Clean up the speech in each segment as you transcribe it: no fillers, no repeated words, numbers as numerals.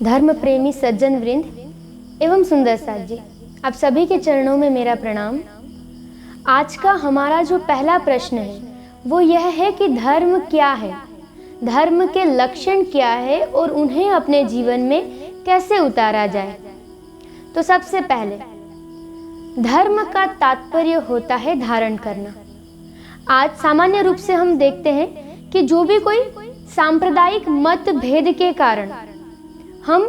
धर्म प्रेमी सज्जन वृंद एवं सुंदर साथ जी, आप सभी के चरणों में मेरा प्रणाम। आज का हमारा जो पहला प्रश्न है वो यह है कि धर्म क्या है, धर्म के लक्षण क्या है और उन्हें अपने जीवन में कैसे उतारा जाए। तो सबसे पहले धर्म का तात्पर्य होता है धारण करना। आज सामान्य रूप से हम देखते हैं कि जो भी कोई सांप्रदायिक मतभेद के कारण हम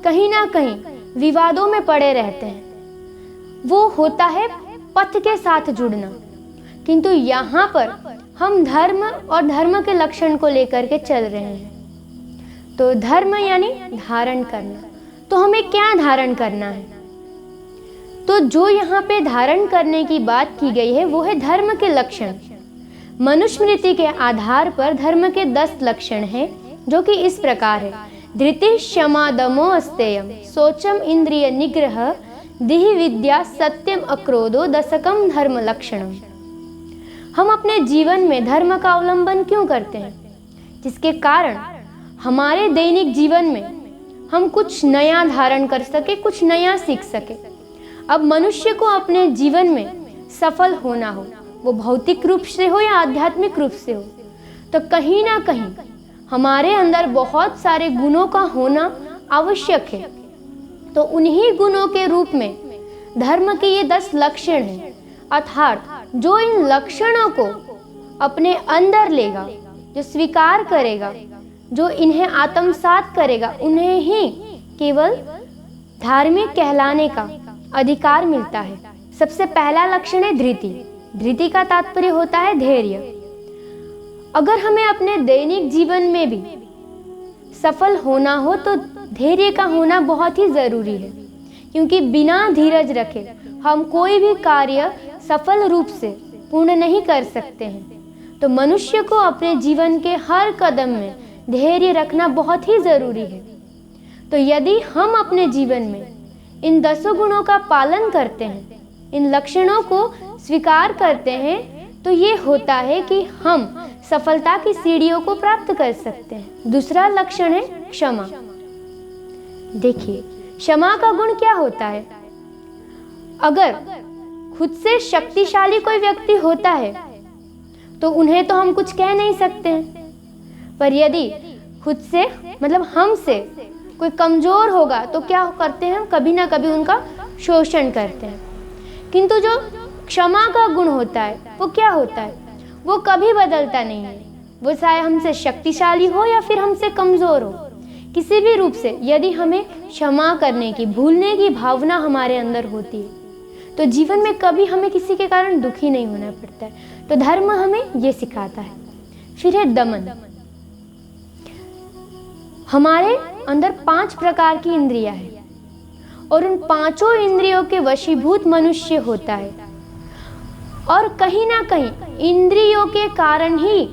कहीं ना कहीं विवादों में पड़े रहते हैं, वो होता है पथ के साथ जुड़ना। किंतु यहाँ पर हम धर्म और धर्म के लक्षण को लेकर के चल रहे हैं। तो धर्म यानी धारण करना। तो हमें क्या धारण करना है? तो जो यहाँ पे धारण करने की बात की गई है वो है धर्म के लक्षण। मनुस्मृति के आधार पर धर्म के 10 लक्षण हैं, जो कि इस प्रकार है। धृति क्षमा दमो अस्तेयम शौचम इंद्रिय निग्रह दिहि विद्या सत्यम अक्रोधो दशकम धर्म लक्षणम। हम अपने जीवन में धर्म का अवलंबन क्यों करते हैं? जिसके कारण हमारे दैनिक जीवन में हम कुछ नया धारण कर सके, कुछ नया सीख सके। अब मनुष्य को अपने जीवन में सफल होना हो, वो भौतिक रूप से हो या आध्यात्मिक रूप से हो, तो कहीं ना कहीं हमारे अंदर बहुत सारे गुणों का होना आवश्यक है। तो उन्हीं गुणों के रूप में धर्म के ये 10 लक्षण हैं। अर्थात जो इन लक्षणों को अपने अंदर लेगा, जो स्वीकार करेगा, जो इन्हें आत्मसात करेगा, उन्हें ही केवल धार्मिक कहलाने का अधिकार मिलता है। सबसे पहला लक्षण है धृति। धृति का तात्पर्य होता है धैर्य। अगर हमें अपने दैनिक जीवन में भी सफल होना हो तो धैर्य का होना बहुत ही जरूरी है, क्योंकि बिना धीरज रखे हम कोई भी कार्य सफल रूप से पूर्ण नहीं कर सकते हैं। तो मनुष्य को अपने जीवन के हर कदम में धैर्य रखना बहुत ही जरूरी है। तो यदि हम अपने जीवन में इन 10 गुणों का पालन करते हैं, इन लक्षणों को स्वीकार करते हैं, तो ये होता है कि हम सफलता की सीढ़ियों को प्राप्त कर सकते हैं। दूसरा लक्षण है क्षमा। देखिए, क्षमा का गुण क्या होता है? अगर खुद से शक्तिशाली कोई व्यक्ति होता है तो उन्हें तो हम कुछ कह नहीं सकते हैं, पर यदि खुद से मतलब हमसे कोई कमजोर होगा तो क्या करते हैं? कभी ना कभी उनका शोषण करते हैं। किंतु जो क्षमा का गुण होता है वो क्या होता है? वो कभी बदलता नहीं है। वो चाहे हमसे शक्तिशाली हो या फिर हमसे कमजोर हो, किसी भी रूप से यदि हमें क्षमा करने की, भूलने की भावना हमारे अंदर होती है तो जीवन में कभी हमें किसी के कारण दुखी नहीं होना पड़ता है। तो धर्म हमें ये सिखाता है। फिर है दमन। हमारे अंदर 5 प्रकार की इंद्रियां हैं और उन 5 इंद्रियों के वशीभूत मनुष्य होता है, और कहीं ना कहीं इंद्रियों के कारण ही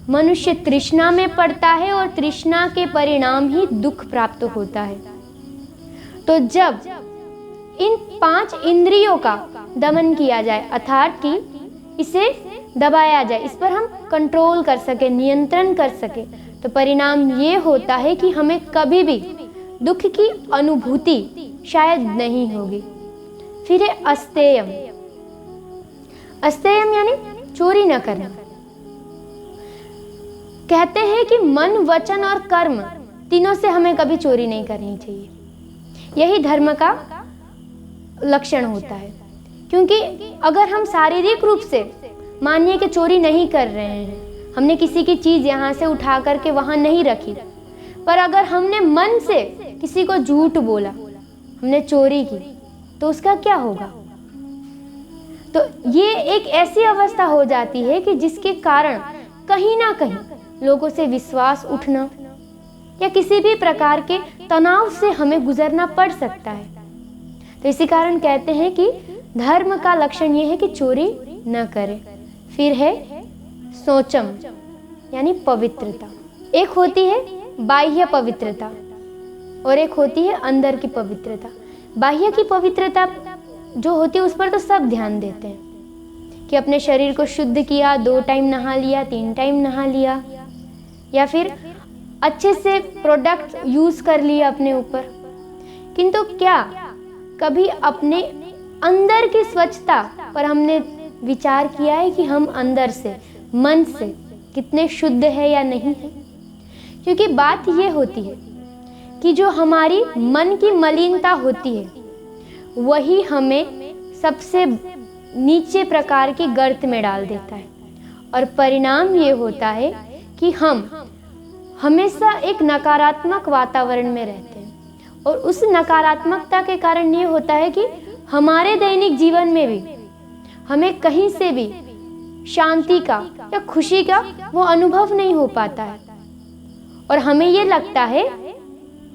मनुष्य तृष्णा में पड़ता है और तृष्णा के परिणाम ही दुख प्राप्त होता है। तो जब इन 5 इंद्रियों का दमन किया जाए, अर्थात कि इसे दबाया जाए, इस पर हम कंट्रोल कर सके, नियंत्रण कर सके, तो परिणाम ये होता है कि हमें कभी भी दुख की अनुभूति शायद नहीं होगी। फिर है अस्तेयम। अस्तेयम यानी चोरी न करना। कहते हैं कि मन, वचन और कर्म तीनों से हमें कभी चोरी नहीं करनी चाहिए। यही धर्म का लक्षण होता है। क्योंकि अगर हम शारीरिक रूप से मानिए कि चोरी नहीं कर रहे हैं, हमने किसी की चीज यहाँ से उठा करके वहां नहीं रखी, पर अगर हमने मन से किसी को झूठ बोला, हमने चोरी की, तो उसका क्या होगा? तो ये एक ऐसी अवस्था हो जाती है कि जिसके कारण कहीं ना कहीं लोगों से विश्वास उठना या किसी भी प्रकार के तनाव से हमें गुजरना पड़ सकता है। तो इसी कारण कहते हैं कि धर्म का लक्षण ये है कि चोरी न करें। फिर है शौचम यानी पवित्रता। एक होती है बाह्य पवित्रता और एक होती है अंदर की पवित्रता। बाह्य की पवित्रता जो होती है उस पर तो सब ध्यान देते हैं कि अपने शरीर को शुद्ध किया, 2 टाइम नहा लिया, 3 टाइम नहा लिया, या फिर अच्छे से प्रोडक्ट यूज़ कर लिए अपने ऊपर, किंतु क्या कभी अपने अंदर की स्वच्छता पर हमने विचार किया है कि हम अंदर से, मन से कितने शुद्ध है या नहीं है? क्योंकि बात ये होती है कि जो हमारी मन की मलिनता होती है वही हमें सबसे नीचे प्रकार के गर्त में डाल देता है, और परिणाम ये होता है कि हम हमेशा एक नकारात्मक वातावरण में रहते हैं, और उस नकारात्मकता के कारण ये होता है कि हमारे दैनिक जीवन में भी हमें कहीं से भी शांति का या खुशी का वो अनुभव नहीं हो पाता है, और हमें ये लगता है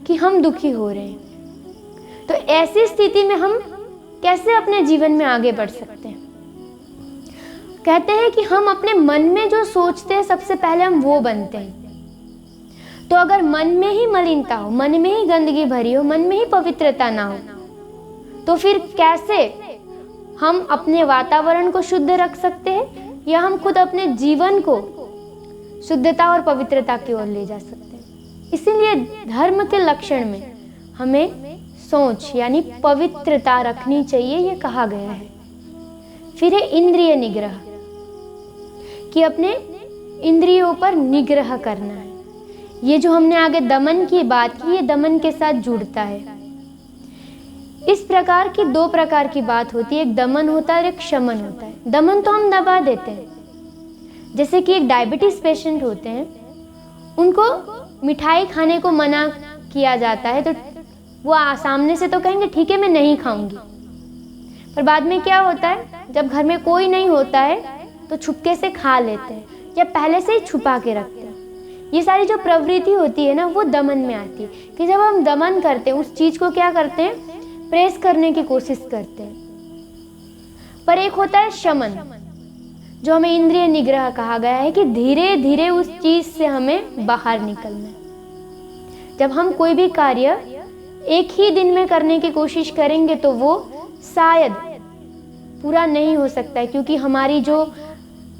कि हम दुखी हो रहे हैं। तो ऐसी स्थिति में हम कैसे अपने जीवन में आगे बढ़ सकते हैं? कहते हैं कि हम अपने मन में जो सोचते हैं सबसे पहले हम वो बनते हैं। तो अगर मन में ही मलिनता हो, मन में ही गंदगी भरी हो, मन में ही पवित्रता ना हो, तो फिर कैसे हम अपने वातावरण को शुद्ध रख सकते हैं, या हम खुद अपने जीवन को शुद्धता और पवित्रता की ओर ले जा सकते हैं? इसीलिए धर्म के लक्षण में हमें सोच यानी पवित्रता रखनी चाहिए, ये कहा गया है। फिर है इंद्रिय निग्रह, कि अपने इंद्रियों पर निग्रह करना है। ये जो हमने आगे दमन की बात की, ये दमन के साथ जुड़ता है। इस प्रकार की दो प्रकार की बात होती है, एक दमन होता है और एक शमन होता है। दमन तो हम दबा देते हैं, जैसे कि एक डायबिटीज पेशेंट होते हैं, उनको मिठाई खाने को मना किया जाता है, तो वो सामने से तो कहेंगे ठीक है मैं नहीं खाऊंगी, पर बाद में क्या होता है, जब घर में कोई नहीं होता है तो छुपके से खा लेते हैं या पहले से ही छुपा के रखते हैं। ये सारी जो प्रवृत्ति होती है ना, वो दमन में आती है, कि जब हम दमन करते हैं उस चीज को क्या करते हैं, प्रेस करने की कोशिश करते हैं। पर एक होता है शमन, जो हमें इंद्रिय निग्रह कहा गया है, कि धीरे धीरे उस चीज से हमें बाहर निकलना है। जब हम कोई भी कार्य एक ही दिन में करने की कोशिश करेंगे तो वो शायद पूरा नहीं हो सकता है, क्योंकि हमारी जो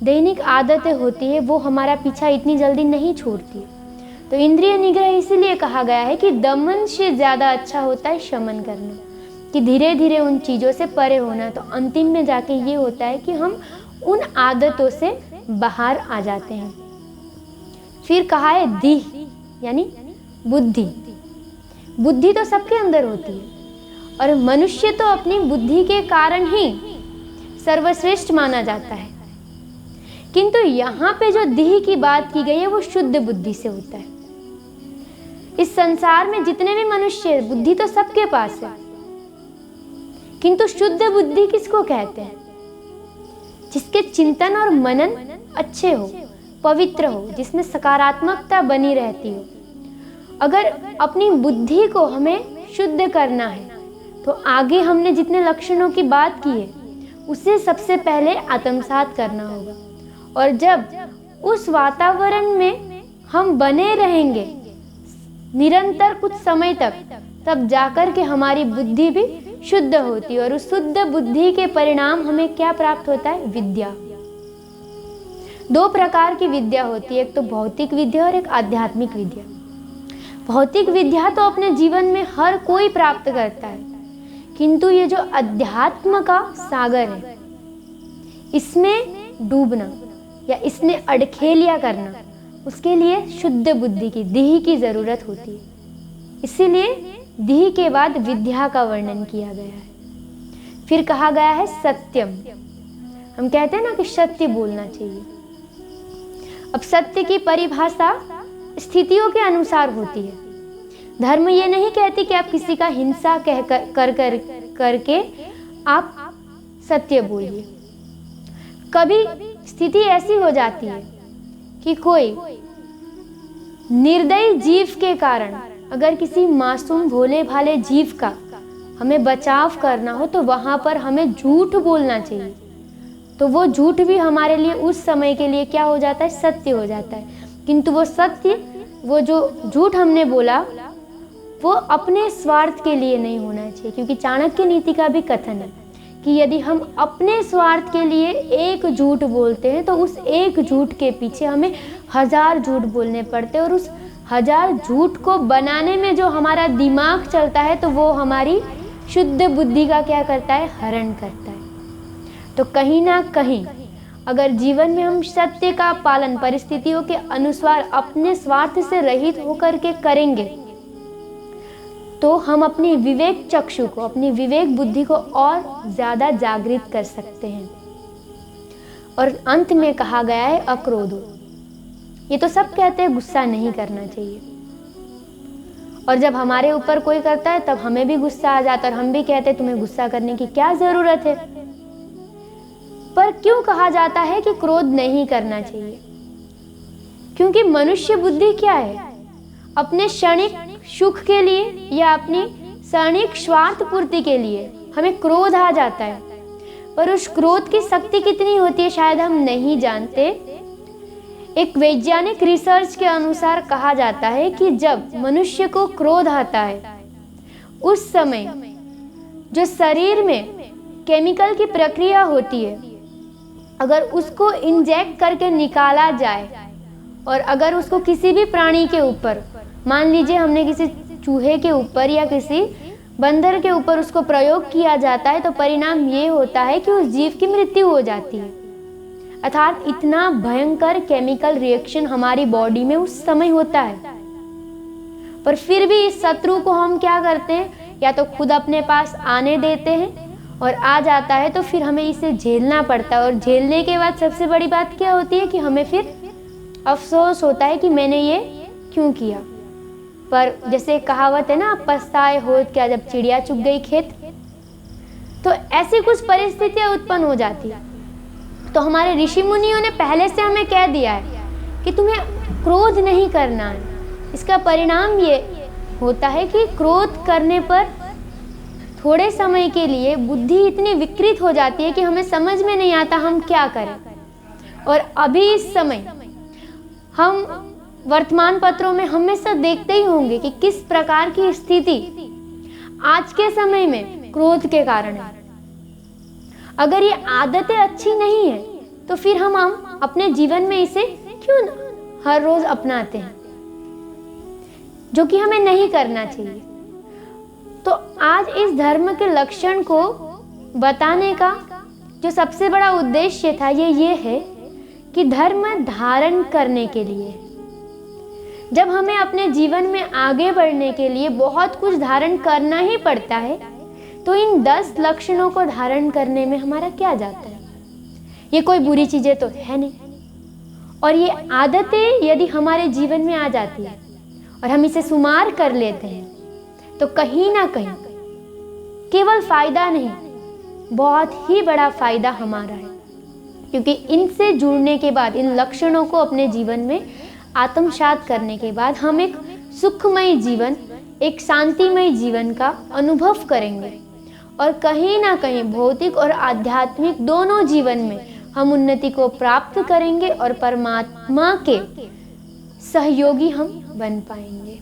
दैनिक आदतें होती है वो हमारा पीछा इतनी जल्दी नहीं छोड़ती। तो इंद्रिय निग्रह इसीलिए कहा गया है कि दमन से ज़्यादा अच्छा होता है शमन करना, कि धीरे धीरे उन चीज़ों से परे होना। तो अंतिम में जाके ये होता है कि हम उन आदतों से बाहर आ जाते हैं। फिर कहा है दीह यानी बुद्धि। बुद्धि तो सबके अंदर होती है, और मनुष्य तो अपनी बुद्धि के कारण ही सर्वश्रेष्ठ माना जाता है, किंतु यहाँ पे जो दीह की बात की गई है वो शुद्ध बुद्धि से होता है। इस संसार में जितने भी मनुष्य हैं, बुद्धि तो सबके पास है, किंतु शुद्ध बुद्धि किसको कहते हैं? जिसके चिंतन और मनन अच्छे हो, पवित्र हो, जिसमें सकारात्मकता बनी रहती हो। अगर अपनी बुद्धि को हमें शुद्ध करना है तो आगे हमने जितने लक्षणों की बात की है उसे सबसे पहले आत्मसात करना होगा, और जब उस वातावरण में हम बने रहेंगे निरंतर कुछ समय तक, तब जाकर के हमारी बुद्धि भी शुद्ध होती है, और उस शुद्ध बुद्धि के परिणाम हमें क्या प्राप्त होता है? विद्या। दो प्रकार की विद्या होती है, एक तो भौतिक विद्या और एक आध्यात्मिक विद्या। भौतिक विद्या तो अपने जीवन में हर कोई प्राप्त करता है, किंतु ये जो अध्यात्म का सागर है, इसमें डूबना या इसमें अड़खेलिया करना, उसके लिए शुद्ध बुद्धि की, दीह की जरूरत होती है। इसीलिए दीह के बाद विद्या का वर्णन किया गया है। फिर कहा गया है सत्यम। हम कहते हैं ना कि सत्य बोलना चाहिए। अब सत्य की परिभाषा स्थितियों के अनुसार होती है। धर्म ये नहीं कहती कि आप किसी का हिंसा कह करके आप सत्य बोलिए। कभी स्थिति ऐसी हो जाती है कि कोई निर्दयी जीव के कारण अगर किसी मासूम भोले भाले जीव का हमें बचाव करना हो तो वहां पर हमें झूठ बोलना चाहिए। तो वो झूठ भी हमारे लिए उस समय के लिए क्या हो जाता है? सत्य हो जाता है। किंतु वो सत्य, वो जो झूठ हमने बोला, वो अपने स्वार्थ के लिए नहीं होना चाहिए, क्योंकि चाणक्य नीति का भी कथन है कि यदि हम अपने स्वार्थ के लिए एक झूठ बोलते हैं तो उस एक झूठ के पीछे हमें 1000 झूठ बोलने पड़ते हैं, और उस हजार झूठ को बनाने में जो हमारा दिमाग चलता है, तो वो हमारी शुद्ध बुद्धि का क्या करता है, हरण करता है। तो कहीं ना कहीं अगर जीवन में हम सत्य का पालन परिस्थितियों के अनुसार अपने स्वार्थ से रहित होकर के करेंगे, तो हम अपनी विवेक चक्षु को, अपनी विवेक बुद्धि को और ज्यादा जागृत कर सकते हैं। और अंत में कहा गया है अक्रोधो। ये तो सब कहते हैं गुस्सा नहीं करना चाहिए, और जब हमारे ऊपर कोई करता है तब हमें भी गुस्सा आ जाता है, और हम भी कहते हैं तुम्हें गुस्सा करने की क्या जरूरत है। पर क्यों कहा जाता है कि क्रोध नहीं करना चाहिए? क्योंकि मनुष्य बुद्धि क्या है, अपने क्षणिक सुख के लिए या अपनी क्षणिक स्वार्थ पूर्ति के लिए हमें क्रोध आ जाता है, पर उस क्रोध की शक्ति कितनी होती है शायद हम नहीं जानते। एक वैज्ञानिक रिसर्च के अनुसार कहा जाता है कि जब मनुष्य को क्रोध आता है, उस समय जो शरीर में केमिकल की प्रक्रिया होती है, अगर उसको इंजेक्ट करके निकाला जाए, और अगर उसको किसी भी प्राणी के ऊपर, मान लीजिए हमने किसी चूहे के ऊपर या किसी बंदर के ऊपर उसको प्रयोग किया जाता है, तो परिणाम ये होता है कि उस जीव की मृत्यु हो जाती है। अर्थात इतना भयंकर केमिकल रिएक्शन हमारी बॉडी में उस समय होता है। पर फिर भी इस शत्रु को हम क्या करते हैं, या तो खुद अपने पास आने देते हैं, और आ जाता है तो फिर हमें इसे झेलना पड़ता है। और झेलने के बाद सबसे बड़ी बात क्या होती है कि हमें फिर अफसोस होता है कि मैंने ये क्यों किया। पर जैसे कहावत है ना, पछताए होत क्या जब चिड़िया चुग गई खेत। तो ऐसी कुछ परिस्थितियां उत्पन्न हो जाती है। तो हमारे ऋषि मुनियों ने पहले से हमें कह दिया है कि तुम्हें क्रोध नहीं करना है। इसका परिणाम ये होता है कि क्रोध करने पर थोड़े समय के लिए बुद्धि इतनी विकृत हो जाती है कि हमें समझ में नहीं आता हम क्या करें। और अभी इस समय हम वर्तमान पत्रों में हमेशा देखते ही होंगे कि किस प्रकार की स्थिति आज के समय में क्रोध के कारण है। अगर ये आदतें अच्छी नहीं है तो फिर हम अपने जीवन में इसे क्यों हर रोज अपनाते हैं, जो कि हमें नहीं करना चाहिए। तो आज इस धर्म के लक्षण को बताने का जो सबसे बड़ा उद्देश्य था ये है कि धर्म धारण करने के लिए, जब हमें अपने जीवन में आगे बढ़ने के लिए बहुत कुछ धारण करना ही पड़ता है, तो इन 10 लक्षणों को धारण करने में हमारा क्या जाता है। ये कोई बुरी चीजें तो है नहीं, और ये आदतें यदि हमारे जीवन में आ जाती है और हम इसे शुमार कर लेते हैं, तो कहीं ना कहीं केवल फायदा नहीं, बहुत ही बड़ा फायदा हमारा है। क्योंकि इनसे जुड़ने के बाद, इन लक्षणों को अपने जीवन में आत्मसात करने के बाद हम एक सुखमय जीवन, एक शांतिमय जीवन का अनुभव करेंगे, और कहीं ना कहीं भौतिक और आध्यात्मिक दोनों जीवन में हम उन्नति को प्राप्त करेंगे और परमात्मा के सहयोगी हम बन पाएंगे।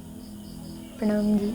प्रणाम जी।